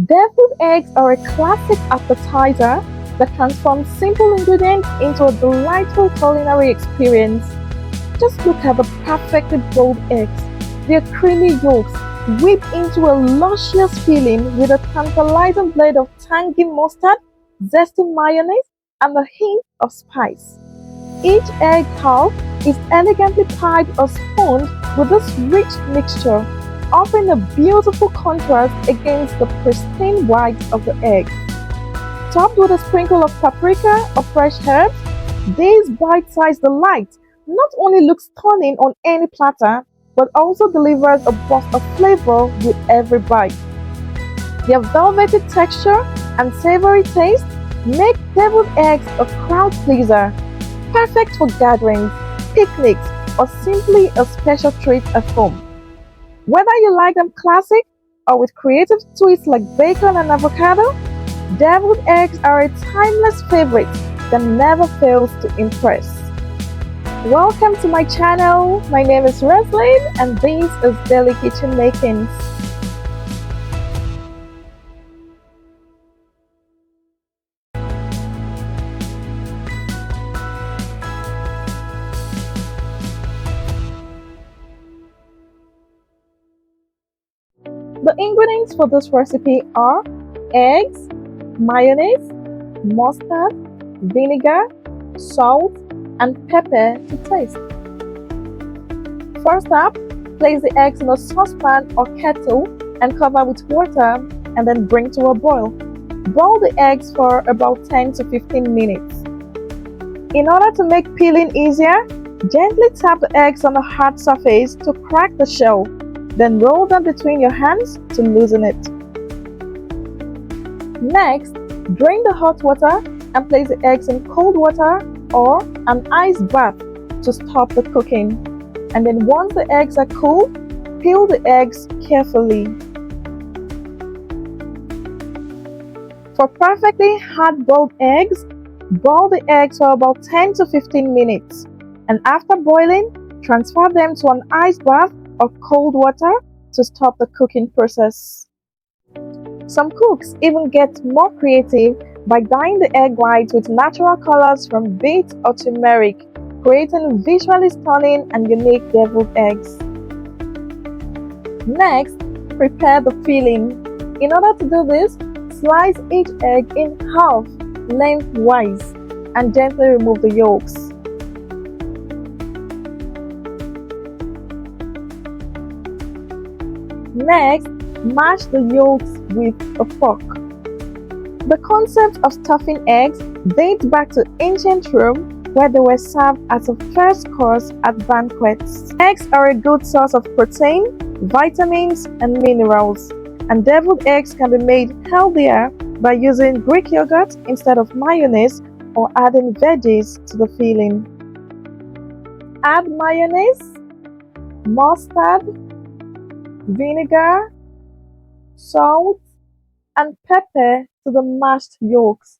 Deviled eggs are a classic appetizer that transforms simple ingredients into a delightful culinary experience. Just look at the perfectly boiled eggs. Their creamy yolks whip into a luscious filling with a tantalizing blend of tangy mustard, zesty mayonnaise, and a hint of spice. Each egg half is elegantly piped or spooned with this rich mixture, offering a beautiful contrast against the pristine white of the egg. Topped with a sprinkle of paprika or fresh herbs, these bite-sized delights not only look stunning on any platter, but also delivers a burst of flavor with every bite. Their velvety texture and savory taste make deviled eggs a crowd pleaser, perfect for gatherings, picnics, or simply a special treat at home. Whether you like them classic or with creative twists like bacon and avocado, deviled eggs are a timeless favorite that never fails to impress. Welcome to my channel. My name is Roslyn and this is Daily Kitchen Makings. The ingredients for this recipe are eggs, mayonnaise, mustard, vinegar, salt, and pepper to taste. First up, place the eggs in a saucepan or kettle and cover with water and then bring to a boil. Boil the eggs for about 10 to 15 minutes. In order to make peeling easier, gently tap the eggs on a hard surface to crack the shell. Then roll them between your hands to loosen it. Next, drain the hot water and place the eggs in cold water or an ice bath to stop the cooking. And then once the eggs are cool, peel the eggs carefully. For perfectly hard-boiled eggs, boil the eggs for about 10 to 15 minutes. And after boiling, transfer them to an ice bath or cold water to stop the cooking process. Some cooks even get more creative by dyeing the egg whites with natural colors from beet or turmeric, creating visually stunning and unique deviled eggs. Next, prepare the filling. In order to do this, slice each egg in half lengthwise and gently remove the yolks. Next, mash the yolks with a fork. The concept of stuffing eggs dates back to ancient Rome, where they were served as a first course at banquets. Eggs are a good source of protein, vitamins, and minerals, and deviled eggs can be made healthier by using Greek yogurt instead of mayonnaise or adding veggies to the filling. Add mayonnaise, mustard, vinegar, salt, and pepper to the mashed yolks.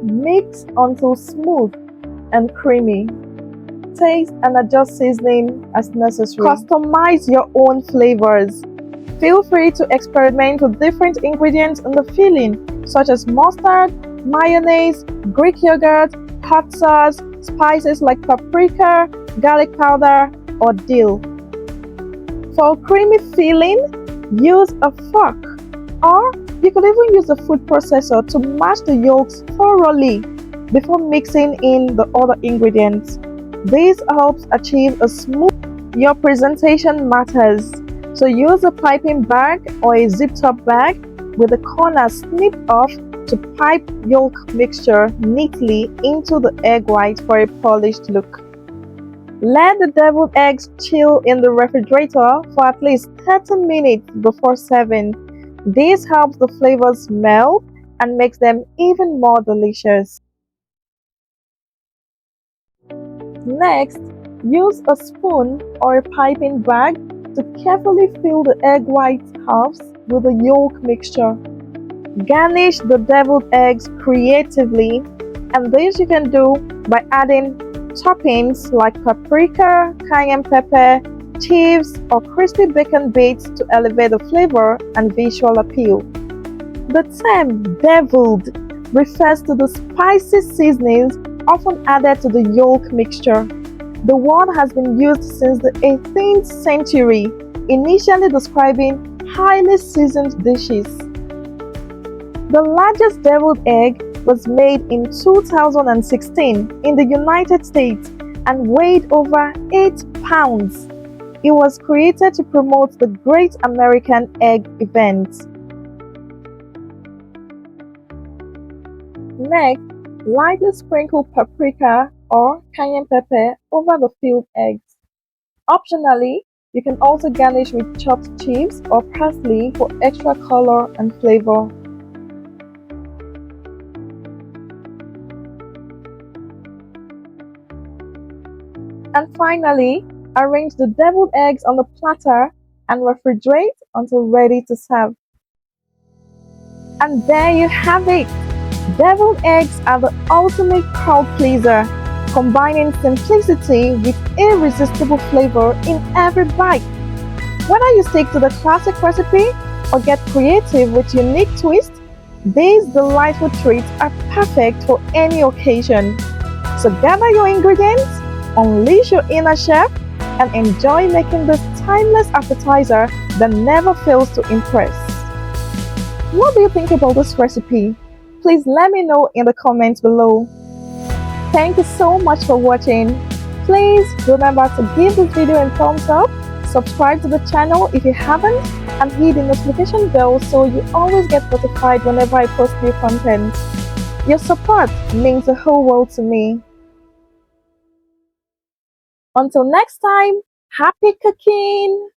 Mix until smooth and creamy. Taste and adjust seasoning as necessary. Customize your own flavors. Feel free to experiment with different ingredients in the filling, such as mustard, mayonnaise, Greek yogurt, hot sauce, spices like paprika, garlic powder, or dill. For a creamy filling, use a fork, or you could even use a food processor to mash the yolks thoroughly before mixing in the other ingredients. This helps achieve a smooth. Your presentation matters, so use a piping bag or a zip-top bag with the corners snipped off to pipe yolk mixture neatly into the egg white for a polished look. Let the deviled eggs chill in the refrigerator for at least 30 minutes before serving. This helps the flavors melt and makes them even more delicious. Next, use a spoon or a piping bag to carefully fill the egg white halves with the yolk mixture. Garnish the deviled eggs creatively, and this you can do by adding toppings like paprika, cayenne pepper, chives, or crispy bacon bits to elevate the flavor and visual appeal. The term deviled refers to the spicy seasonings often added to the yolk mixture. The word has been used since the 18th century, initially describing highly seasoned dishes. The largest deviled egg was made in 2016 in the United States and weighed over 8 pounds. It was created to promote the Great American Egg event. Next, lightly sprinkle paprika or cayenne pepper over the filled eggs. Optionally, you can also garnish with chopped chives or parsley for extra color and flavor. And finally, arrange the deviled eggs on the platter and refrigerate until ready to serve. And there you have it! Deviled eggs are the ultimate crowd pleaser, combining simplicity with irresistible flavor in every bite. Whether you stick to the classic recipe or get creative with unique twists, these delightful treats are perfect for any occasion. So gather your ingredients, unleash your inner chef, and enjoy making this timeless appetizer that never fails to impress. What do you think about this recipe? Please let me know in the comments below. Thank you so much for watching. Please remember to give this video a thumbs up, subscribe to the channel if you haven't, and hit the notification bell so you always get notified whenever I post new content. Your support means the whole world to me. Until next time, happy cooking!